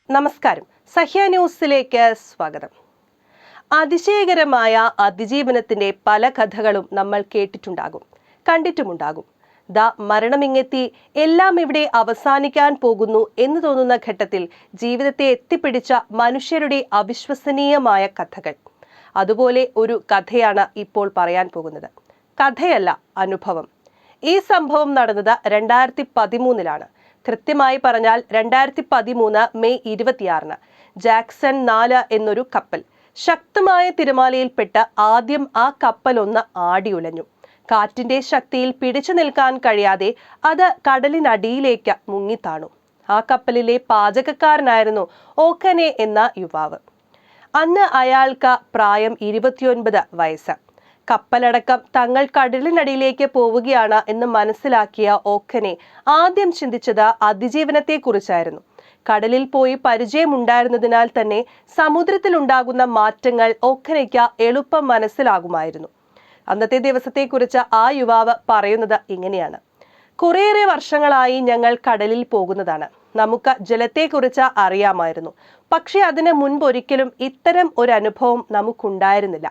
നമസ്കാരം. സഹ്യ ന്യൂസിലേക്ക് സ്വാഗതം. അതിശയകരമായ അതിജീവനത്തിന്റെ പല കഥകളും നമ്മൾ കേട്ടിട്ടുണ്ടാകും, കണ്ടിട്ടുമുണ്ടാകും. മരണമിങ്ങെത്തി, എല്ലാം ഇവിടെ അവസാനിക്കാൻ പോകുന്നു എന്ന് തോന്നുന്ന ഘട്ടത്തിൽ ജീവിതത്തെ എത്തിപ്പിടിച്ച മനുഷ്യരുടെ അവിശ്വസനീയമായ കഥകൾ. അതുപോലെ ഒരു കഥയാണ് ഇപ്പോൾ പറയാൻ പോകുന്നത്. കഥയല്ല, അനുഭവം. ഈ സംഭവം നടന്നത് 2013 കൃത്യമായി പറഞ്ഞാൽ 2013 മെയ് 26 ജാക്സൺ 4 എന്നൊരു കപ്പൽ ശക്തമായ തിരമാലയിൽപ്പെട്ട് ആദ്യം ആ കപ്പലൊന്ന് ആടിയുലഞ്ഞു. കാറ്റിന്റെ ശക്തിയിൽ പിടിച്ചു നിൽക്കാൻ കഴിയാതെ അത് കടലിനടിയിലേക്ക് മുങ്ങിത്താണു. ആ കപ്പലിലെ പാചകക്കാരനായിരുന്നു ഓക്കനെ എന്ന യുവാവ്. അന്ന് അയാൾക്ക് പ്രായം 29 വയസ്സ്. കപ്പലടക്കം തങ്ങൾ കടലിനടിയിലേക്ക് പോവുകയാണ് എന്ന് മനസ്സിലാക്കിയ ഓക്കനെ ആദ്യം ചിന്തിച്ചത് അതിജീവനത്തെക്കുറിച്ചായിരുന്നു. കടലിൽ പോയി പരിചയമുണ്ടായിരുന്നതിനാൽ തന്നെ സമുദ്രത്തിലുണ്ടാകുന്ന മാറ്റങ്ങൾ ഓക്കനയ്ക്ക് എളുപ്പം മനസ്സിലാകുമായിരുന്നു. അന്നത്തെ ദിവസത്തെക്കുറിച്ച് ആ യുവാവ് പറയുന്നത് ഇങ്ങനെയാണ്: കുറേയേറെ വർഷങ്ങളായി ഞങ്ങൾ കടലിൽ പോകുന്നതാണ്. നമുക്ക് ജലത്തെക്കുറിച്ച് അറിയാമായിരുന്നു, പക്ഷെ അതിന് മുൻപൊരിക്കലും ഇത്തരം ഒരു അനുഭവം നമുക്കുണ്ടായിരുന്നില്ല.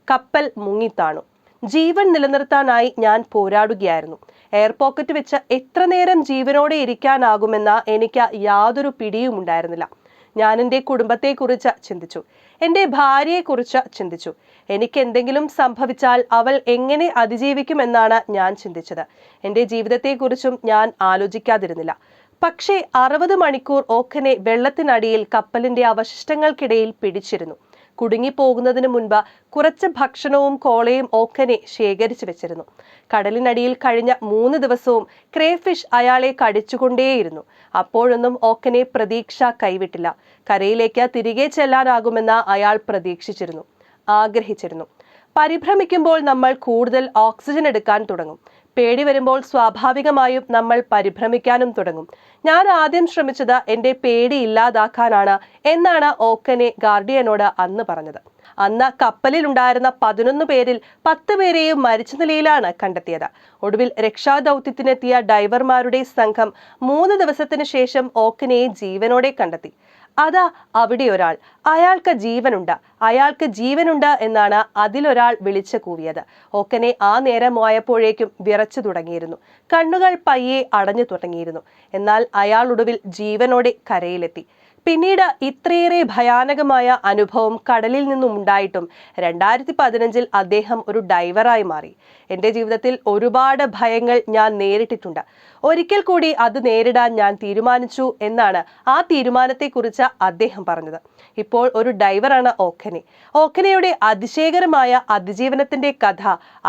കപ്പൽ മുങ്ങിത്താണു. ജീവൻ നിലനിർത്താനായി ഞാൻ പോരാടുകയായിരുന്നു. എയർ പോക്കറ്റ് വെച്ച് എത്ര നേരം ജീവനോടെ ഇരിക്കാനാകുമെന്ന എനിക്ക് യാതൊരു പിടിയും ഉണ്ടായിരുന്നില്ല. ഞാൻ എൻ്റെ കുടുംബത്തെക്കുറിച്ച് ചിന്തിച്ചു, എൻ്റെ ഭാര്യയെക്കുറിച്ച് ചിന്തിച്ചു. എനിക്ക് എന്തെങ്കിലും സംഭവിച്ചാൽ അവൾ എങ്ങനെ അതിജീവിക്കുമെന്നാണ് ഞാൻ ചിന്തിച്ചത്. എൻ്റെ ജീവിതത്തെക്കുറിച്ചും ഞാൻ ആലോചിക്കാതിരുന്നില്ല. പക്ഷേ 60 മണിക്കൂർ ഓക്കനെ വെള്ളത്തിനടിയിൽ കപ്പലിന്റെ അവശിഷ്ടങ്ങൾക്കിടയിൽ പിടിച്ചിരുന്നു. കുടുങ്ങിപ്പോകുന്നതിന് മുൻപ് കുറച്ച് ഭക്ഷണവും കോളയും ഓക്കനെ ശേഖരിച്ചു വെച്ചിരുന്നു. കടലിനടിയിൽ കഴിഞ്ഞ 3 ദിവസവും ക്രേഫിഷ് അയാളെ കടിച്ചുകൊണ്ടേയിരുന്നു. അപ്പോഴൊന്നും ഓക്കനെ പ്രതീക്ഷ കൈവിട്ടില്ല. കരയിലേക്ക് തിരികെ ചെല്ലാനാകുമെന്ന് അയാൾ പ്രതീക്ഷിച്ചിരുന്നു, ആഗ്രഹിച്ചിരുന്നു. പരിഭ്രമിക്കുമ്പോൾ നമ്മൾ കൂടുതൽ ഓക്സിജൻ എടുക്കാൻ തുടങ്ങും. പേടി വരുമ്പോൾ സ്വാഭാവികമായും നമ്മൾ പരിഭ്രമിക്കാനും തുടങ്ങും. ഞാൻ ആദ്യം ശ്രമിച്ചത് എൻ്റെ പേടി ഇല്ലാതാക്കാനാണ് എന്നാണ് ഓക്കനെ ഗാർഡിയനോട് അന്ന് പറഞ്ഞത്. അന്ന് കപ്പലിൽ ഉണ്ടായിരുന്ന 11 പേരിൽ 10 പേരെയും മരിച്ച നിലയിലാണ് കണ്ടെത്തിയത്. ഒടുവിൽ രക്ഷാദൗത്യത്തിനെത്തിയ ഡൈവർമാരുടെ സംഘം 3 ദിവസത്തിന് ശേഷം ഓക്കനയെ ജീവനോടെ കണ്ടെത്തി. അതാ അവിടെ ഒരാൾ, അയാൾക്ക് ജീവനുണ്ട് എന്നാണ് അതിലൊരാൾ വിളിച്ചു കൂവിയത്. ഓക്കനെ ആ നേരമായപ്പോഴേക്കും വിറച്ചു തുടങ്ങിയിരുന്നു. കണ്ണുകൾ പയ്യെ അടഞ്ഞു തുടങ്ങിയിരുന്നു. എന്നാൽ അയാൾ ഒടുവിൽ ജീവനോടെ കരയിലെത്തി. പിന്നീട് ഇത്രയേറെ ഭയാനകമായ അനുഭവം കടലിൽ നിന്നും ഉണ്ടായിട്ടും 2015 അദ്ദേഹം ഒരു ഡൈവറായി മാറി. എൻ്റെ ജീവിതത്തിൽ ഒരുപാട് ഭയങ്ങൾ ഞാൻ നേരിട്ടിട്ടുണ്ട്. ഒരിക്കൽ കൂടി അത് നേരിടാൻ ഞാൻ തീരുമാനിച്ചു എന്നാണ് ആ തീരുമാനത്തെക്കുറിച്ച് അദ്ദേഹം പറഞ്ഞത്. ഇപ്പോൾ ഒരു ഡൈവറാണ് ഓക്കനെ. ഓക്കനയുടെ അതിശയകരമായ അതിജീവനത്തിന്റെ കഥ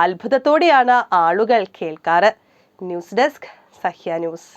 അത്ഭുതത്തോടെയാണ് ആളുകൾ കേൾക്കാറ്. News desk, Sahya news.